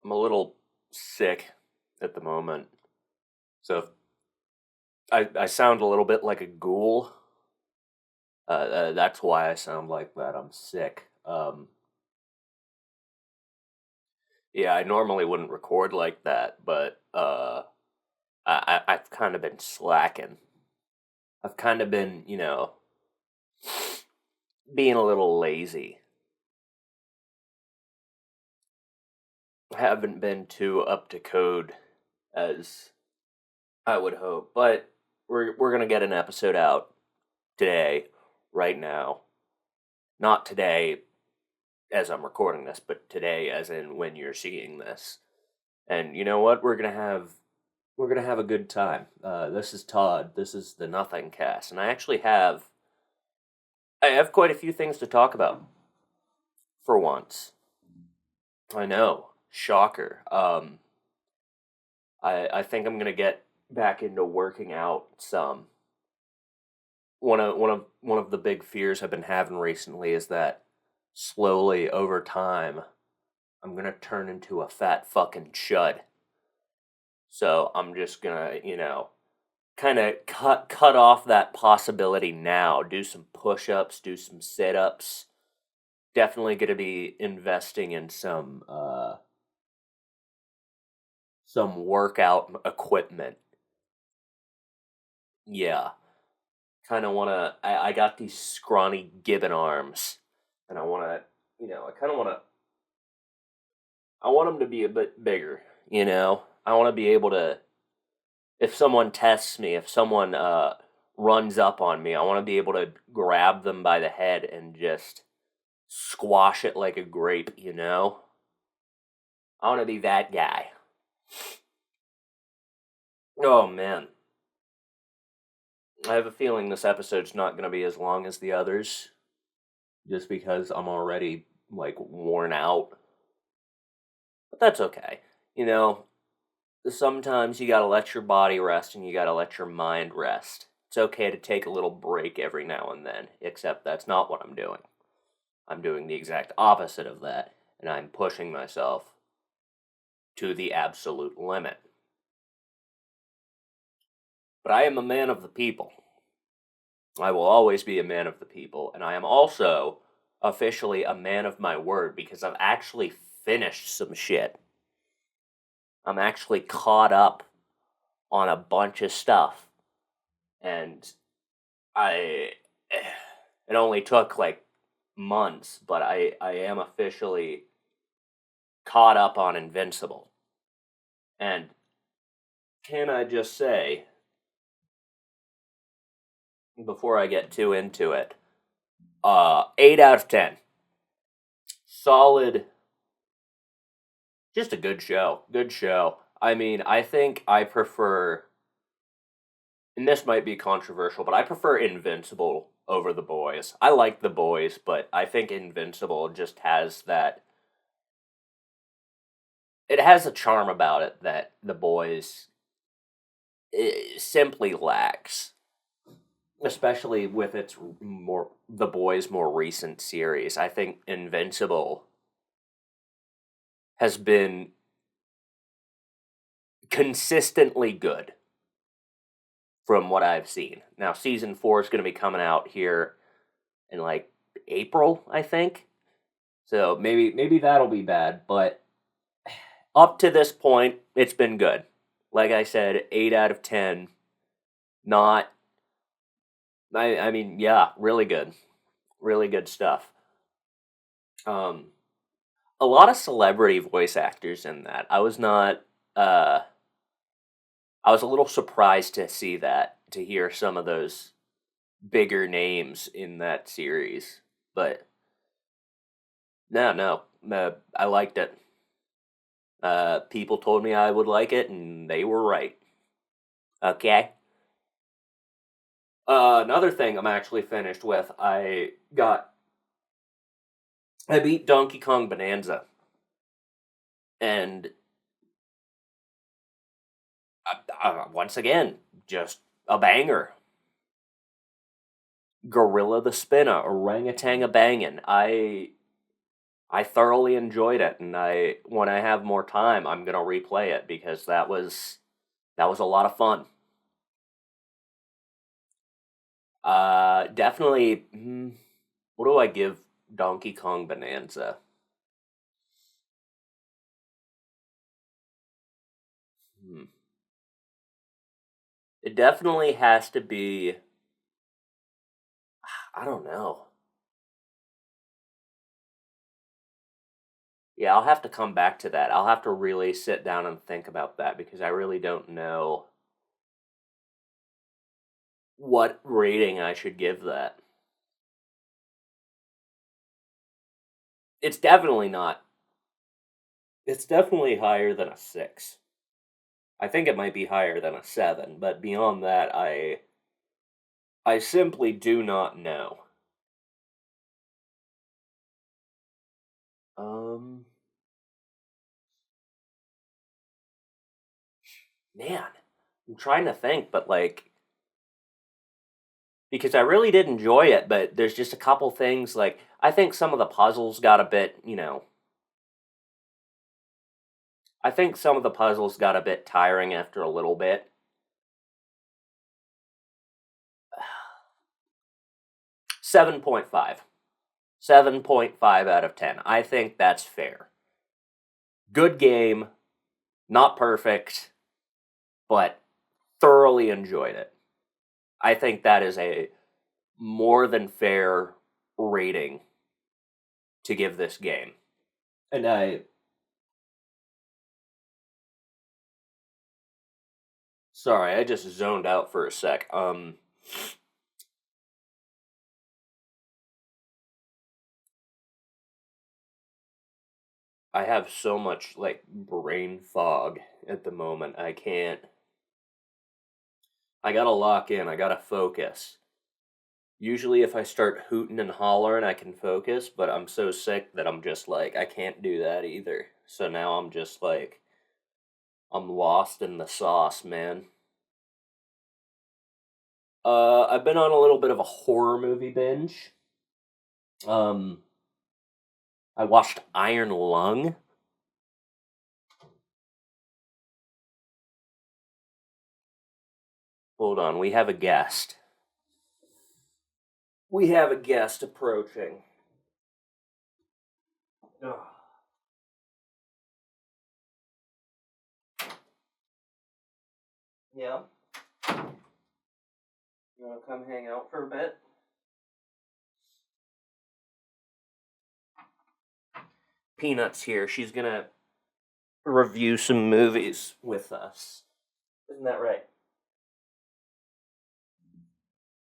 I'm a little sick at the moment, so if I sound a little bit like a ghoul. That's why I sound like that. I'm sick. Yeah, I normally wouldn't record like that, but I've kind of been slacking. I've kind of been, being a little lazy. I haven't been too up to code as I would hope, but we're gonna get an episode out today, right now. Not today as I'm recording this, but today as in when you're seeing this. And you know what? We're gonna have a good time. This is Todd. This is the Nothingcast, and I have quite a few things to talk about for once. I know, shocker. I think I'm gonna get back into working out some. One of the big fears I've been having recently is that slowly over time I'm gonna turn into a fat fucking chud. So I'm just gonna, kind of cut off that possibility now. Do some push-ups, do some sit-ups. Definitely gonna be investing in some workout equipment. Yeah, kind of wanna. I got these scrawny gibbon arms, and I wanna, I kind of wanna. I want them to be a bit bigger. I want to be able to. If someone tests me, if someone runs up on me, I want to be able to grab them by the head and just squash it like a grape. I want to be that guy. Oh man. I have a feeling this episode's not going to be as long as the others just because I'm already like worn out. But that's okay. You know, Sometimes you got to let your body rest and you got to let your mind rest. It's okay to take a little break every now and then, except that's not what I'm doing. I'm doing the exact opposite of that, and I'm pushing myself to the absolute limit. But I am a man of the people. I will always be a man of the people, and I am also officially a man of my word because I've actually finished some shit. I'm actually caught up on a bunch of stuff, and I it only took like months, but I am officially caught up on Invincible. And can I just say, before I get too into it, 8 out of 10. Solid, just a good show. Good show. I mean, I think I prefer, and this might be controversial, but I prefer Invincible over The Boys. I like The Boys, but I think Invincible just has that. It has a charm about it that The Boys simply lacks, especially with The Boys' more recent series. I think Invincible has been consistently good from what I've seen. Now, season 4 is going to be coming out here in like April, I think. So maybe that'll be bad, but up to this point, it's been good. Like I said, 8 out of 10. Not, I mean, yeah, really good. Really good stuff. Um, a lot of celebrity voice actors in that. Uh, I was a little surprised to see that, to hear some of those bigger names in that series. But no, I liked it. People told me I would like it, and they were right. Okay. Another thing I'm actually finished with, I beat Donkey Kong Bonanza, and once again, just a banger. Gorilla the Spinner, orangutan a bangin'. I thoroughly enjoyed it, and when I have more time, I'm gonna replay it because that was a lot of fun. Definitely. What do I give Donkey Kong Bonanza? Hmm. It definitely has to be. I don't know. Yeah, I'll have to come back to that. I'll have to really sit down and think about that because I really don't know what rating I should give that. It's definitely not. It's definitely higher than a 6. I think it might be higher than a 7, but beyond that, I simply do not know. Um, Man, I'm trying to think, but like because I really did enjoy it, but there's just a couple things like I think some of the puzzles got a bit, I think some of the puzzles got a bit tiring after a little bit. 7.5. 7.5 out of 10. I think that's fair. Good game, not perfect, but thoroughly enjoyed it. I think that is a more than fair rating to give this game. And sorry, I just zoned out for a sec. I have so much like brain fog at the moment. I can't. I gotta lock in. I gotta focus. Usually, if I start hooting and hollering, I can focus, but I'm so sick that I'm just like, I can't do that either. So now I'm just like, I'm lost in the sauce, man. I've been on a little bit of a horror movie binge. Um, I watched Iron Lung. Hold on, we have a guest. We have a guest approaching. Ugh. Yeah. You wanna come hang out for a bit? Peanut's here. She's gonna review some movies with us. Isn't that right?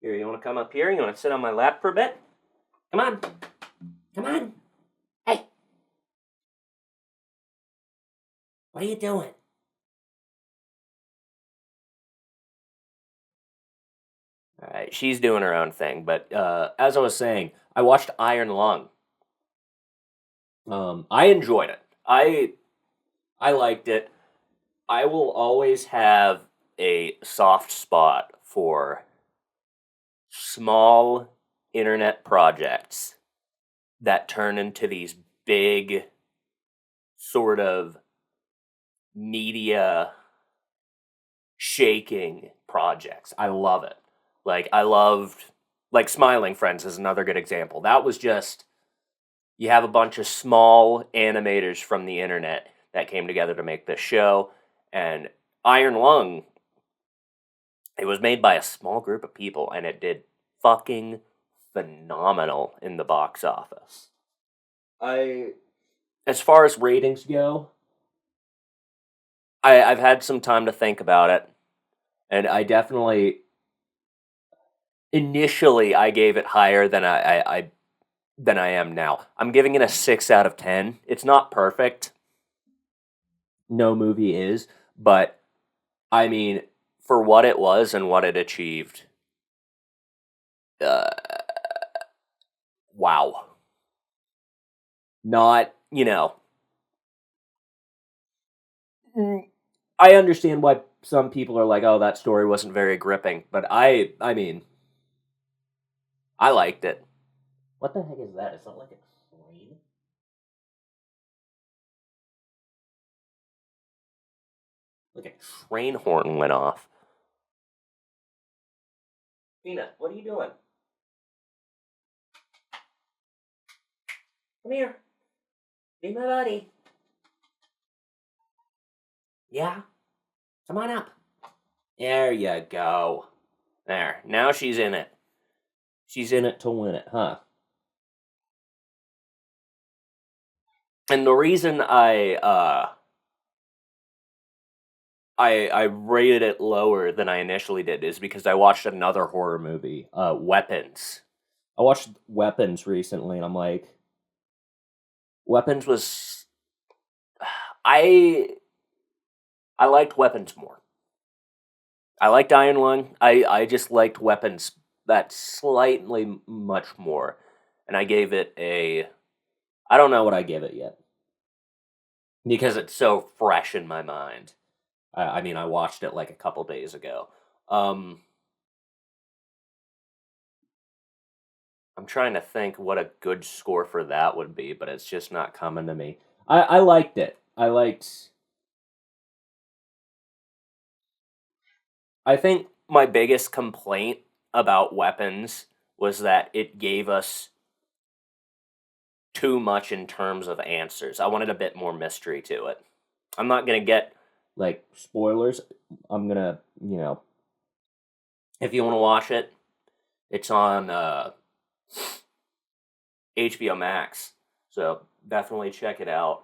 Here, you wanna come up here? You wanna sit on my lap for a bit? Come on. Come on. Hey, what are you doing? Alright, she's doing her own thing, but as I was saying, I watched Iron Lung. I enjoyed it. I liked it. I will always have a soft spot for small internet projects that turn into these big sort of media shaking projects. I love it. Like I loved like Smiling Friends is another good example. That was just you have a bunch of small animators from the internet that came together to make this show and Iron Lung it was made by a small group of people and it did fucking phenomenal in the box office. I as far as ratings go, I've had some time to think about it, and I definitely initially I gave it higher than than I am now. I'm giving it a 6 out of 10. It's not perfect. No movie is, but I mean, for what it was and what it achieved, uh, wow. Not mm, I understand why some people are like, "Oh, that story wasn't very gripping," but I mean, I liked it. What the heck is that? Is that like a train? Like a train horn went off. Peanut, what are you doing? Come here. Be my buddy. Yeah? Come on up. There you go. There. Now she's in it. She's in it to win it, huh? And the reason I rated it lower than I initially did is because I watched another horror movie, Weapons. I watched Weapons recently, and I'm like, Weapons was I liked Weapons more. I liked Iron Lung. I just liked Weapons that slightly much more, and I gave it a. I don't know what I gave it yet because it's so fresh in my mind. I mean, I watched it like a couple days ago. I'm trying to think what a good score for that would be, but it's just not coming to me. I liked it. I think my biggest complaint about Weapons was that it gave us too much in terms of answers. I wanted a bit more mystery to it. I'm not going to get, like, spoilers. I'm going to, if you want to watch it, it's on HBO Max. So definitely check it out.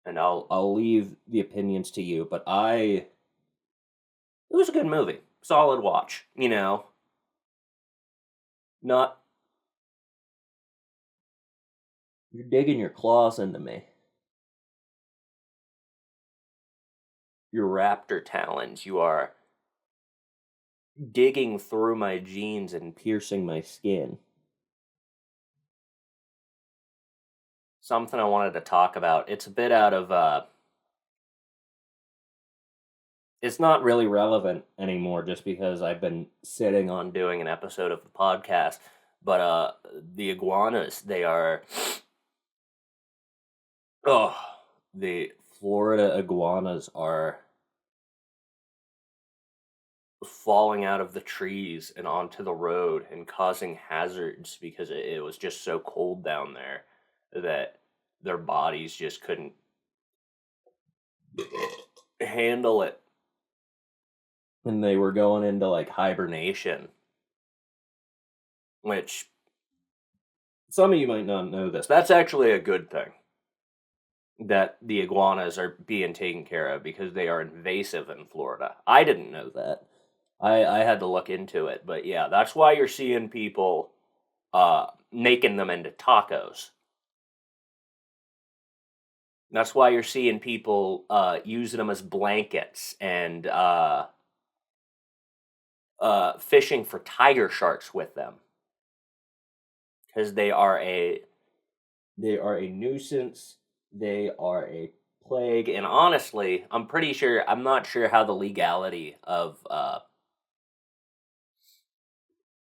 And I'll leave the opinions to you, but it was a good movie. Solid watch, Not You're digging your claws into me. Your raptor talons, you are digging through my jeans and piercing my skin. Something I wanted to talk about. It's a bit out of it's not really relevant anymore just because I've been sitting on doing an episode of the podcast. But the iguanas, they are the Florida iguanas are falling out of the trees and onto the road and causing hazards because it was just so cold down there that their bodies just couldn't handle it. And they were going into like hibernation, which some of you might not know this. That's actually a good thing that the iguanas are being taken care of because they are invasive in Florida. I didn't know that. I had to look into it, but yeah, that's why you're seeing people making them into tacos. That's why you're seeing people using them as blankets and fishing for tiger sharks with them because they are a nuisance. They are a plague, and honestly, I'm not sure how the legality of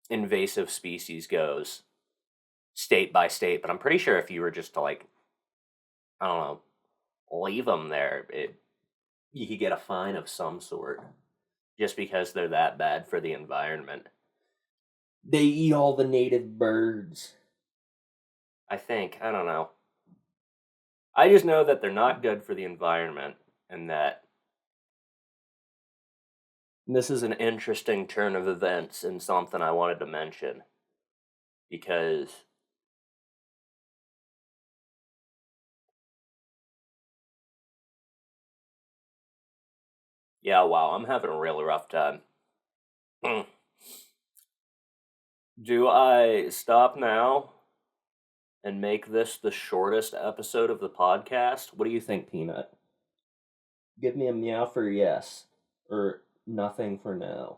invasive species goes state by state, but I'm pretty sure if you were just to like, I don't know, leave them there, you could get a fine of some sort just because they're that bad for the environment. They eat all the native birds. I think. I don't know. I just know that they're not good for the environment and that this is an interesting turn of events and something I wanted to mention because yeah, wow, I'm having a really rough time. Do I stop now and make this the shortest episode of the podcast? What do you think, Peanut? Give me a meow for yes, or nothing for no.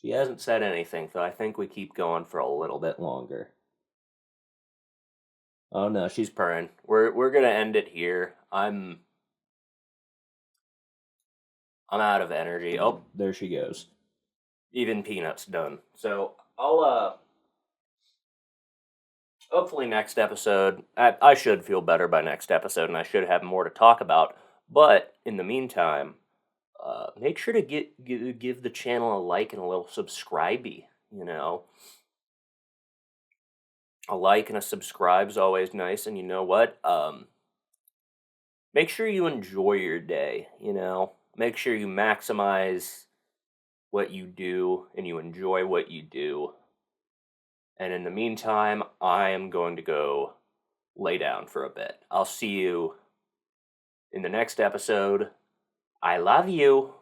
She hasn't said anything, so I think we keep going for a little bit longer. Oh no, she's purring. We're gonna end it here. I'm out of energy. Oh, there she goes. Even Peanut's done. So I'll Hopefully, next episode, I should feel better by next episode, and I should have more to talk about. But in the meantime, make sure to give the channel a like and a little subscribey. You know, a like and a subscribe is always nice. And you know what? Make sure you enjoy your day. Make sure you maximize what you do and you enjoy what you do. And in the meantime, I am going to go lay down for a bit. I'll see you in the next episode. I love you.